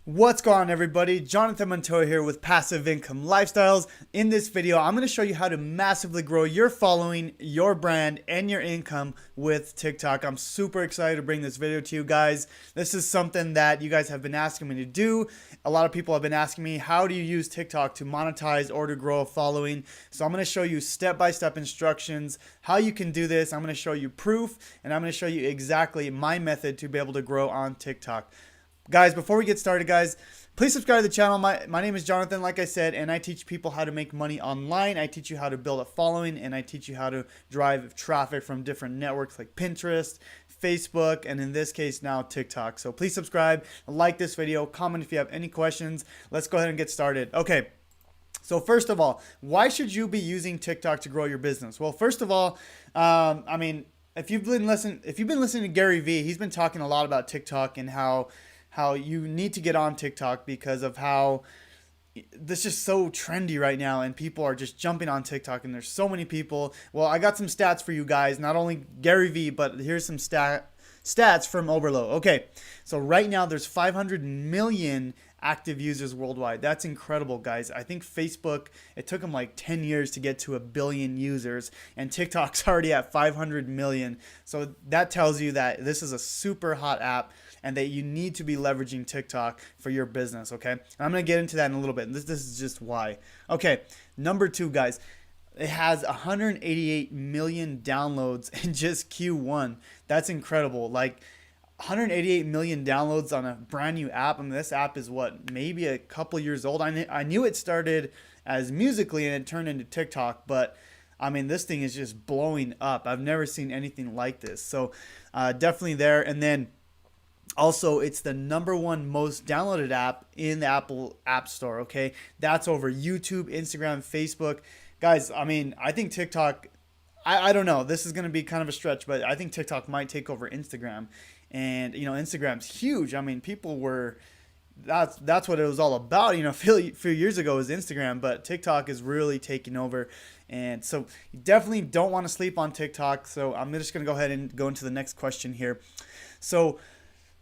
What's going on, everybody? Jonathan Montoya here with Passive Income Lifestyles. In this video, I'm going to show you how to massively grow your following, your brand, and your income with TikTok. I'm super excited to bring this video to you guys. This is something that you guys have been asking me to do. A lot of people have been asking me, how do you use TikTok to monetize or to grow a following? So I'm going to show you step-by-step instructions, how you can do this. I'm going to show you proof, and I'm going to show you exactly my method to be able to grow on TikTok. Guys, before we get started, guys, please subscribe to the channel. My name is Jonathan, like I said, and I teach people how to make money online. I teach you how to build a following, and I teach you how to drive traffic from different networks like Pinterest, Facebook, and in this case now TikTok. So please subscribe, like this video, comment if you have any questions. Let's go ahead and get started. Okay. So first of all, why should you be using TikTok to grow your business? Well, first of all, if you've been listening to Gary Vee, he's been talking a lot about TikTok and how you need to get on TikTok because of how this is just so trendy right now and people are just jumping on TikTok and there's so many people. Well, I got some stats for you guys, not only Gary Vee, but here's some stats from Oberlo. Okay, so right now there's 500 million active users worldwide. That's incredible, guys. I think Facebook, it took them like 10 years to get to 1 billion users, and TikTok's already at 500 million. So that tells you that this is a super hot app and that you need to be leveraging TikTok for your business, okay? And I'm going to get into that in a little bit. This is just why. Okay, number 2, guys. It has 188 million downloads in just Q1. That's incredible. Like 188 million downloads on a brand new app. I mean, this app is what, maybe a couple years old. I knew it started as Musical.ly and it turned into TikTok, but I mean, this thing is just blowing up. I've never seen anything like this. So definitely there. And then also, it's the #1 most downloaded app in the Apple App Store, okay? That's over YouTube, Instagram, Facebook. Guys, I mean, I think TikTok, I don't know. This is going to be kind of a stretch, but I think TikTok might take over Instagram. And, you know, Instagram's huge. I mean, people were, that's what it was all about. You know, a few years ago was Instagram, but TikTok is really taking over. And so you definitely don't want to sleep on TikTok. So I'm just going to go ahead and go into the next question here. So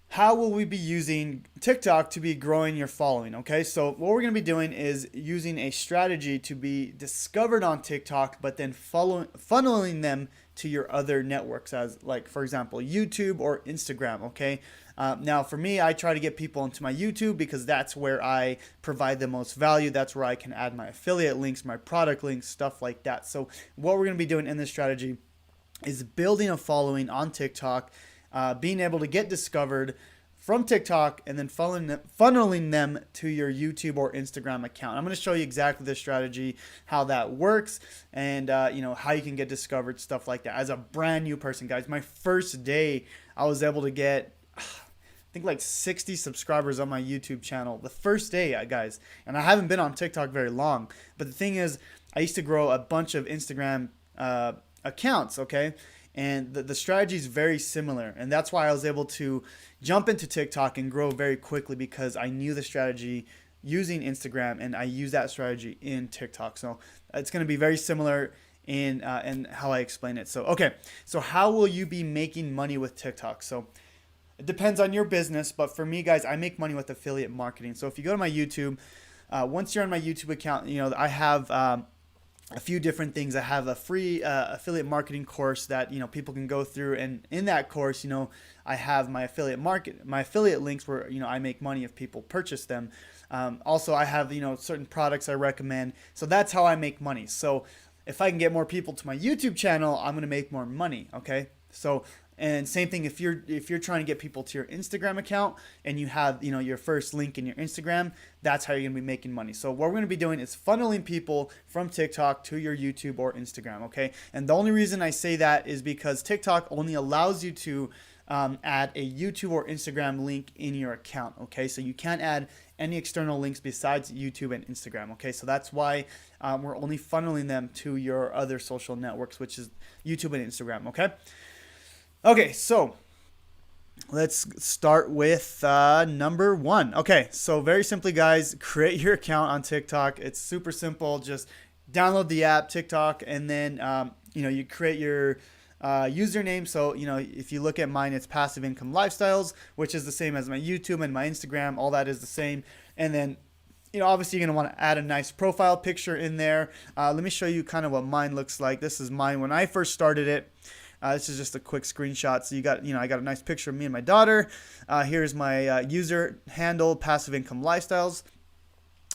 how will we be using TikTok to be growing your following? Okay, so what we're going to be doing is using a strategy to be discovered on TikTok, but then funneling them to your other networks, as like, for example, YouTube or Instagram, okay? Now, for me, I try to get people into my YouTube because that's where I provide the most value. That's where I can add my affiliate links, my product links, stuff like that. So what we're going to be doing in this strategy is building a following on TikTok, being able to get discovered from TikTok and then funneling them to your YouTube or Instagram account. I'm going to show you exactly the strategy, how that works, and you know, how you can get discovered, stuff like that. As a brand new person, guys, my first day, I was able to get, I think, like 60 subscribers on my YouTube channel. The first day, guys, and I haven't been on TikTok very long. But the thing is, I used to grow a bunch of Instagram accounts, okay? And the strategy is very similar. And that's why I was able to jump into TikTok and grow very quickly, because I knew the strategy using Instagram and I use that strategy in TikTok. So it's going to be very similar in how I explain it. So, okay. So how will you be making money with TikTok? So it depends on your business. But for me, guys, I make money with affiliate marketing. So if you go to my YouTube, once you're on my YouTube account, you know, I have a few different things. I have a free affiliate marketing course that, you know, people can go through, and in that course, you know, I have my affiliate links where, you know, I make money if people purchase them. Also, I have, you know, certain products I recommend. So that's how I make money. So if I can get more people to my YouTube channel, I'm going to make more money. Okay. So, and same thing if you're trying to get people to your Instagram account and you have, you know, your first link in your Instagram, that's how you're going to be making money. So what we're going to be doing is funneling people from TikTok to your YouTube or Instagram, okay? And the only reason I say that is because TikTok only allows you to add a YouTube or Instagram link in your account, okay? So you can't add any external links besides YouTube and Instagram, okay? So that's why we're only funneling them to your other social networks, which is YouTube and Instagram, okay? Okay, so let's start with number 1. Okay, so very simply, guys, create your account on TikTok. It's super simple. Just download the app, TikTok, and then you know, you create your username. So, if you look at mine, it's Passive Income Lifestyles, which is the same as my YouTube and my Instagram. All that is the same. And then, obviously you're going to want to add a nice profile picture in there. Let me show you kind of what mine looks like. This is mine when I first started it. This is just a quick screenshot. So I got a nice picture of me and my daughter. Here's my user handle, Passive Income Lifestyles.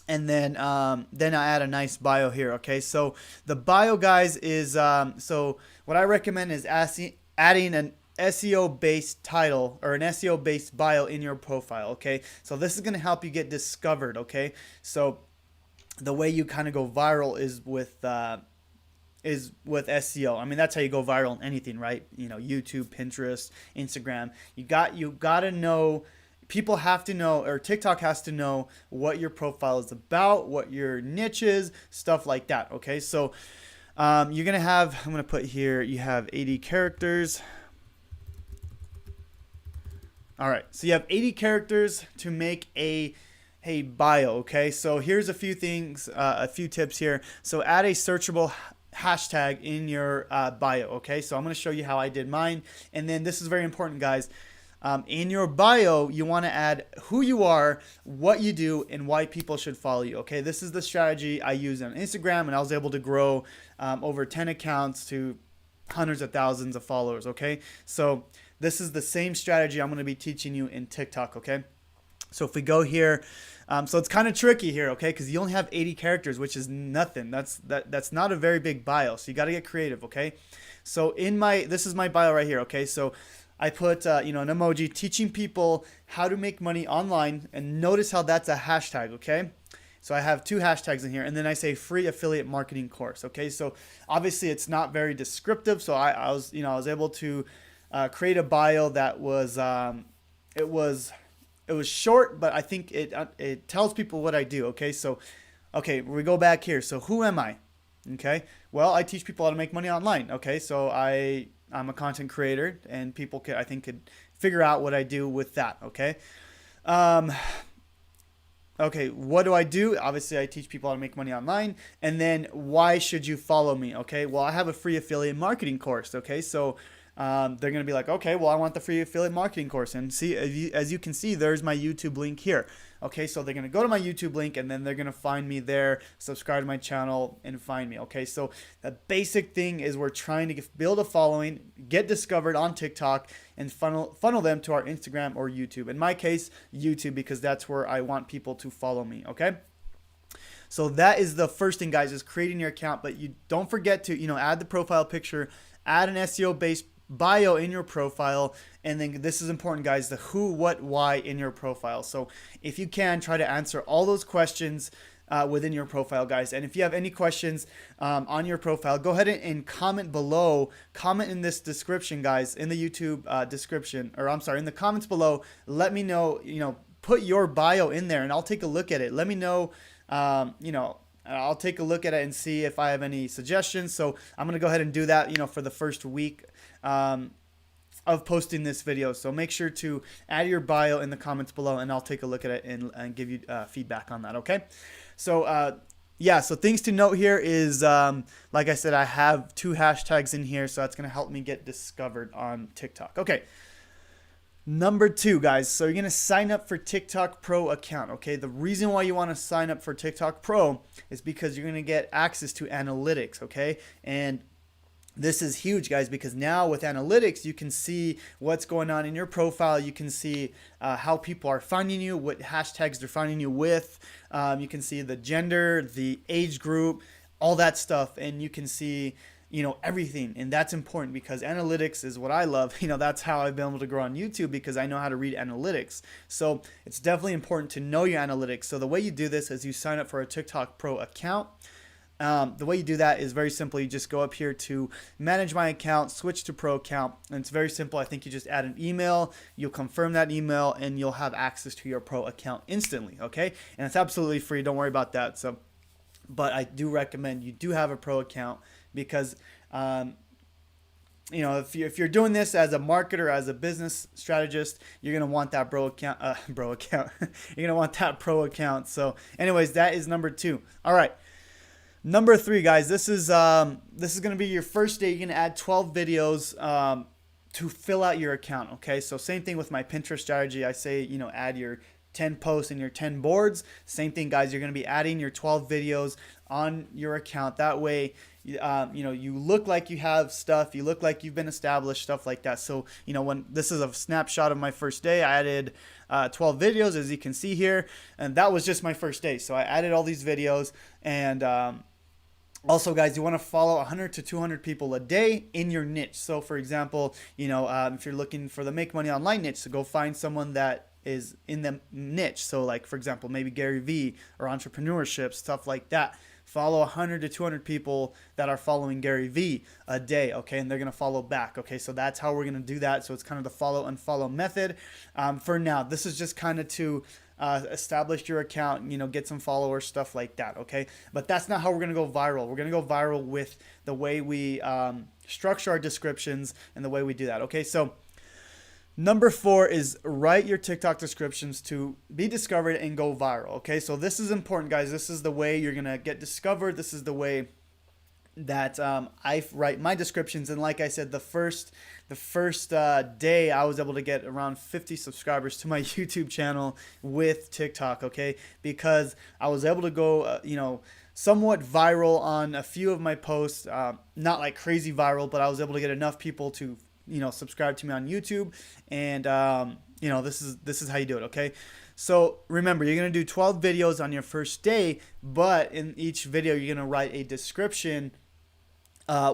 And then I add a nice bio here. Okay, so the bio, guys, is so what I recommend is adding an SEO-based title or an SEO-based bio in your profile. Okay, so this is going to help you get discovered. Okay, so the way you kind of go viral is with SEO. I mean, that's how you go viral in anything, right? YouTube, Pinterest, Instagram. You got to know. People have to know, or TikTok has to know what your profile is about, what your niche is, stuff like that. Okay, so you're gonna have. I'm gonna put here. You have 80 characters. All right, so you have 80 characters to make a bio. Okay, so here's a few things, a few tips here. So add a searchable hashtag in your bio. Okay, so I'm gonna show you how I did mine, and then this is very important, guys. In your bio, you want to add who you are, what you do, and why people should follow you. Okay, this is the strategy I use on Instagram, and I was able to grow over 10 accounts to hundreds of thousands of followers. Okay, so this is the same strategy I'm going to be teaching you in TikTok. Okay, so if we go here, so it's kind of tricky here, okay, because you only have 80 characters, which is nothing. That's not a very big bio, so you got to get creative. Okay, so this is my bio right here. Okay, so I put an emoji teaching people how to make money online, and notice how that's a hashtag. Okay, so I have 2 hashtags in here, and then I say free affiliate marketing course. Okay, so obviously it's not very descriptive, so I was able to create a bio that was it was short, but I think it tells people what I do. Okay, so we go back here. So who am I? Okay, well, I teach people how to make money online. Okay, so I'm a content creator, and people could figure out what I do with that. Okay. Okay, what do I do? Obviously, I teach people how to make money online. And then why should you follow me? Okay, well, I have a free affiliate marketing course. Okay, so they're going to be like, okay, well, I want the free affiliate marketing course. And see, as you can see, there's my YouTube link here. Okay, so they're going to go to my YouTube link, and then they're going to find me there, subscribe to my channel, and find me. Okay, so the basic thing is we're trying to build a following, get discovered on TikTok, and funnel them to our Instagram or YouTube. In my case, YouTube, because that's where I want people to follow me. Okay, so that is the first thing, guys, is creating your account. But you don't forget to add the profile picture, add an SEO-based bio in your profile, and then this is important, guys, the who, what, why in your profile. So if you can, try to answer all those questions within your profile, guys. And if you have any questions on your profile, go ahead and comment below. Comment in this description, guys, in the YouTube description, or I'm sorry, in the comments below. Let me know, put your bio in there, and I'll take a look at it. Let me know, I'll take a look at it and see if I have any suggestions. So I'm going to go ahead and do that, for the first week of posting this video. So make sure to add your bio in the comments below, and I'll take a look at it and give you feedback on that. Okay. So, yeah, so things to note here is, like I said, I have 2 hashtags in here, so that's going to help me get discovered on TikTok. Okay. Number 2, guys, so you're going to sign up for TikTok Pro account. Okay, the reason why you want to sign up for TikTok Pro is because you're going to get access to analytics. Okay, and this is huge, guys, because now with analytics, you can see what's going on in your profile. You can see how people are finding you, what hashtags they're finding you with. You can see the gender, the age group, all that stuff, and you can see everything. And that's important because analytics is what I love. That's how I've been able to grow on YouTube, because I know how to read analytics. So it's definitely important to know your analytics. So the way you do this is you sign up for a TikTok Pro account. The way you do that is very simple. You just go up here to manage my account, switch to Pro account, and it's very simple. I think you just add an email, you'll confirm that email, and you'll have access to your Pro account instantly. Okay, and it's absolutely free. Don't worry about that. So, but I do recommend you do have a Pro account, because if you're doing this as a marketer, as a business strategist, you're gonna want that Pro account. You're gonna want that Pro account. So, anyways, that is number 2. All right. Number three, guys, this is gonna be your first day. You're gonna add 12 videos to fill out your account. Okay, so same thing with my Pinterest strategy. I say, add your 10 posts and your 10 boards. Same thing, guys. You're gonna be adding your 12 videos on your account. That way, you look like you have stuff. You look like you've been established, stuff like that. So, when this is a snapshot of my first day, I added 12 videos, as you can see here, and that was just my first day. So I added all these videos, and also, guys, you want to follow 100 to 200 people a day in your niche. So, for example, if you're looking for the make money online niche, so go find someone that is in the niche. So, like, for example, maybe Gary Vee or entrepreneurship, stuff like that. Follow 100 to 200 people that are following Gary Vee a day, okay, and they're going to follow back, okay? So that's how we're going to do that. So it's kind of the follow and follow method. For now, this is just kind of to establish your account, get some followers, stuff like that, okay? But that's not how we're going to go viral. We're going to go viral with the way we structure our descriptions and the way we do that, okay? So number four is write your TikTok descriptions to be discovered and go viral. Okay, so this is important, guys. This is the way you're gonna get discovered. This is the way that I write my descriptions. And like I said, the first day I was able to get around 50 subscribers to my YouTube channel with TikTok. Okay, because I was able to go, somewhat viral on a few of my posts. Not like crazy viral, but I was able to get enough people to subscribe to me on YouTube, and this is how you do it, okay? So remember, you're gonna do 12 videos on your first day, but in each video you're gonna write a description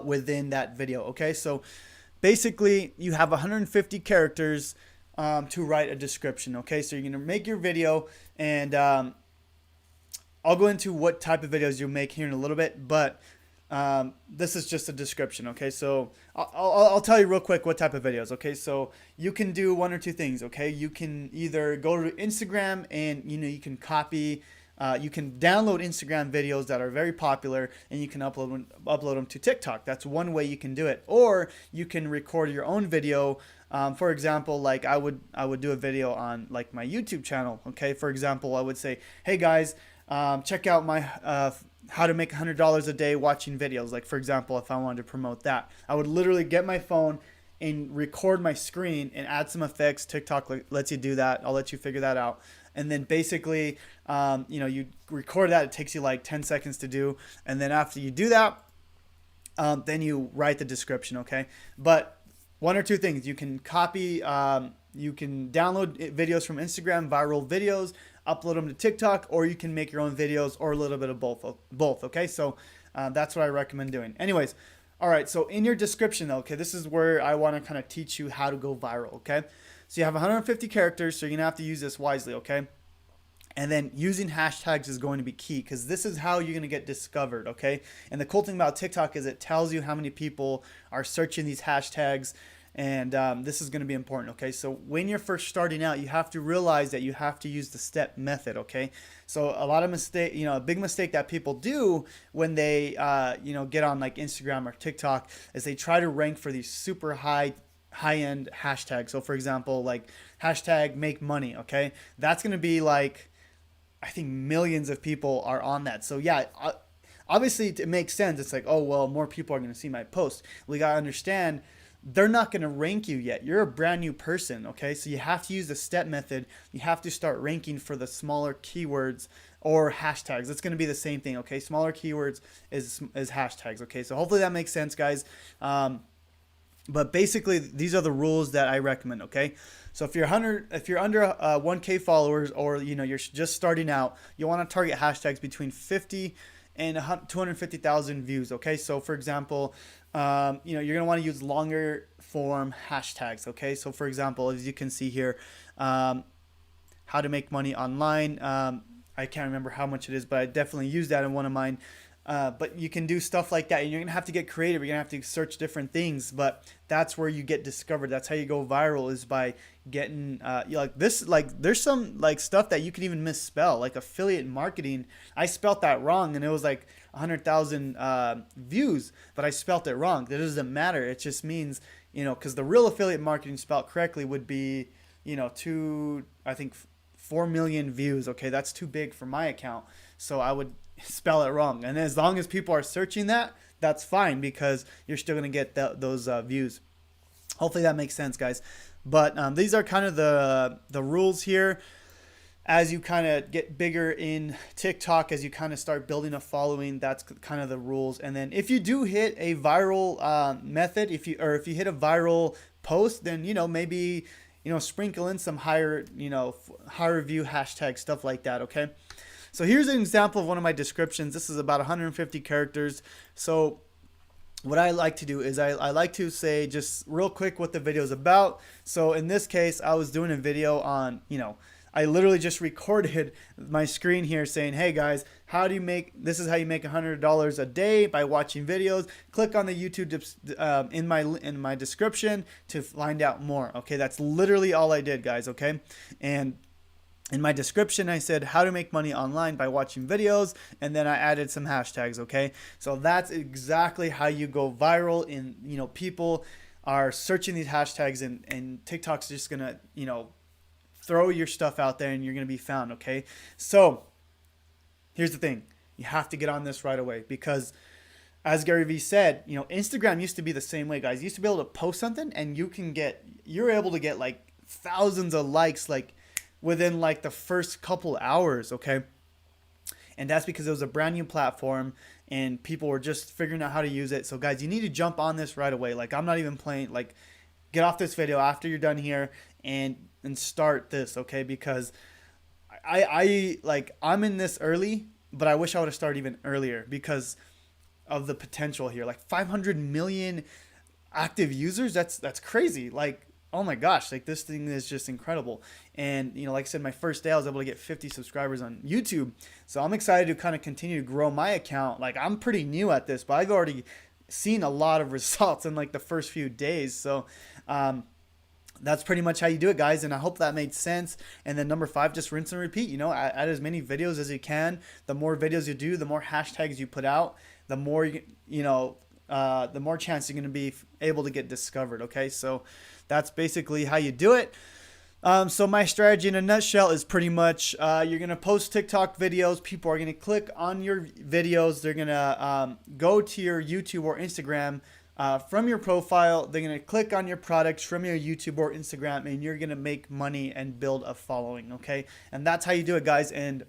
within that video, okay? So basically you have 150 characters to write a description, okay? So you're gonna make your video, and I'll go into what type of videos you'll make here in a little bit, but this is just a description, okay? So I'll tell you real quick what type of videos, okay? So you can do one or two things, okay? You can either go to Instagram and you can copy, you can download Instagram videos that are very popular, and you can upload them to TikTok. That's one way you can do it. Or you can record your own video. For example, like I would do a video on like my YouTube channel, okay? For example, I would say, hey guys, check out my how to make $100 a day watching videos. Like, for example, if I wanted to promote that, I would literally get my phone and record my screen and add some effects. TikTok lets you do that. I'll let you figure that out. And then basically, you record that. It takes you like 10 seconds to do. And then after you do that, then you write the description, okay? But one or two things. You can copy, you can download videos from Instagram, viral videos, upload them to TikTok, or you can make your own videos, or a little bit of both, okay? So that's what I recommend doing. Anyways, all right, so in your description, though, okay, this is where I want to kind of teach you how to go viral, okay? So you have 150 characters, so you're going to have to use this wisely, okay? And then using hashtags is going to be key, because this is how you're going to get discovered, okay? And the cool thing about TikTok is it tells you how many people are searching these hashtags, and this is going to be important, okay? So when you're first starting out, you have to realize that you have to use the step method, okay? So a big mistake that people do when they, get on like Instagram or TikTok is they try to rank for these super high-end hashtags. So for example, like hashtag make money, okay? That's going to be like, I think millions of people are on that. So yeah, obviously it makes sense. It's like, oh, well, more people are going to see my post. We got to understand they're not going to rank you yet. You're a brand new person, okay? So you have to use the step method. You have to start ranking for the smaller keywords or hashtags. It's going to be the same thing, okay? Smaller keywords is hashtags, okay? So hopefully that makes sense, guys. But basically, these are the rules that I recommend, okay? So if you're under 1K followers, or you're just starting out, you want to target hashtags between 50 and 250,000 views, okay? So for example, you're going to want to use longer form hashtags, okay? So for example, as you can see here, how to make money online. I can't remember how much it is, but I definitely use that in one of mine. But you can do stuff like that, and you're gonna have to get creative. You're gonna have to search different things, but that's where you get discovered. That's how you go viral, is by getting there's some like stuff that you can even misspell, like affiliate marketing. I spelt that wrong, and it was like 100,000 views, but I spelt it wrong. That doesn't matter. It just means, because the real affiliate marketing spelled correctly would be, 4 million views. Okay, that's too big for my account, so I would spell it wrong. And as long as people are searching that, that's fine, because you're still going to get those views. Hopefully that makes sense, guys. But these are kind of the rules here. As you kind of get bigger in TikTok, as you kind of start building a following, that's kind of the rules. And then if you do hit a viral method, if you hit a viral post, then maybe sprinkle in some higher higher view hashtags, stuff like that. Okay. So here's an example of one of my descriptions. This is about 150 characters. So what I like to do is I like to say just real quick what the video is about. So in this case, I was doing a video on, I literally just recorded my screen here saying, hey guys, this is how you make $100 a day by watching videos. Click on the YouTube in my description to find out more. Okay, that's literally all I did, guys. Okay, and in my description, I said how to make money online by watching videos, and then I added some hashtags. Okay, so that's exactly how you go viral. People are searching these hashtags, and TikTok's just gonna throw your stuff out there, and you're gonna be found. Okay, so here's the thing: you have to get on this right away, because as Gary Vee said, Instagram used to be the same way, guys. You used to be able to post something, and you're able to get like thousands of likes within like the first couple hours. Okay, and that's because it was a brand new platform and people were just figuring out how to use it. So guys, you need to jump on this right away. Like, I'm not even playing. Like, get off this video after you're done here and start this. Okay, because I'm in this early, but I wish I would have started even earlier because of the potential here. Like 500 million active users, that's crazy. Like, oh my gosh, like this thing is just incredible. And like I said, my first day I was able to get 50 subscribers on YouTube. So I'm excited to kind of continue to grow my account. Like, I'm pretty new at this, but I've already seen a lot of results in like the first few days. So that's pretty much how you do it, guys, and I hope that made sense. And then number 5, just rinse and repeat. Add as many videos as you can. The more videos you do, the more hashtags you put out, the more the more chance you're going to be able to get discovered. Okay, so that's basically how you do it. So my strategy in a nutshell is pretty much you're going to post TikTok videos. People are going to click on your videos. They're going to go to your YouTube or Instagram from your profile. They're going to click on your products from your YouTube or Instagram, and you're going to make money and build a following. Okay, and that's how you do it, guys. And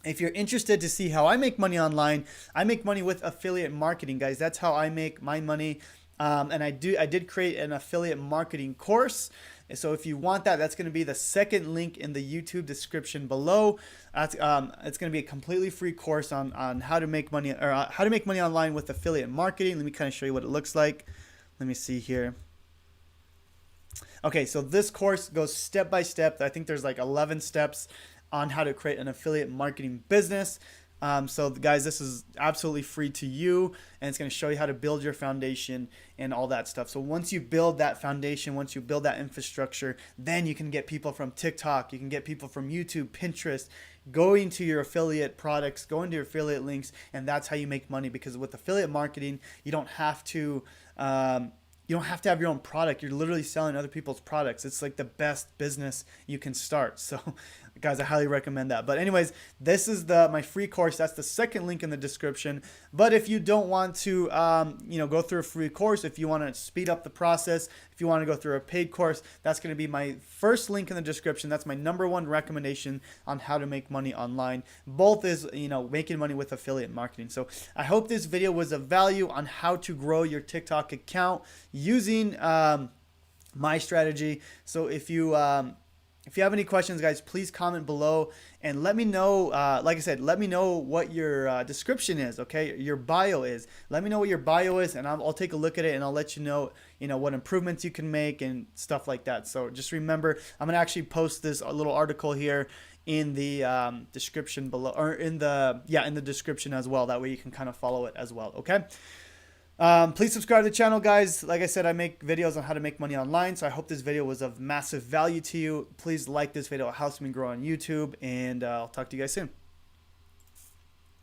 if you're interested to see how I make money online, I make money with affiliate marketing, guys. That's how I make my money. And I did create an affiliate marketing course. So if you want that, that's going to be the second link in the YouTube description below. It's going to be a completely free course on how to make money, or how to make money online with affiliate marketing. Let me kind of show you what it looks like. Let me see here. Okay, so this course goes step by step. I think there's like 11 steps on how to create an affiliate marketing business. So guys, this is absolutely free to you, and it's going to show you how to build your foundation and all that stuff. So once you build that foundation, once you build that infrastructure, then you can get people from TikTok, you can get people from YouTube, Pinterest, going to your affiliate products, going to your affiliate links, and that's how you make money. Because with affiliate marketing, you don't have to have your own product. You're literally selling other people's products. It's like the best business you can start. So guys, I highly recommend that. But anyways, this is my free course. That's the second link in the description. But if you don't want to go through a free course, if you want to speed up the process, if you want to go through a paid course, that's going to be my first link in the description. That's my #1 recommendation on how to make money online. Both is making money with affiliate marketing. So I hope this video was of value on how to grow your TikTok account using my strategy. So if you have any questions, guys, please comment below and let me know. Like I said, let me know what your description is. Okay, your bio is. Let me know what your bio is, and I'll take a look at it, and I'll let you know what improvements you can make and stuff like that. So just remember, I'm gonna actually post this little article here in the description below, or in the description as well. That way you can kind of follow it as well. Okay. Please subscribe to the channel, guys. Like I said, I make videos on how to make money online, so I hope this video was of massive value to you. Please like this video. It helps me grow on YouTube, and I'll talk to you guys soon.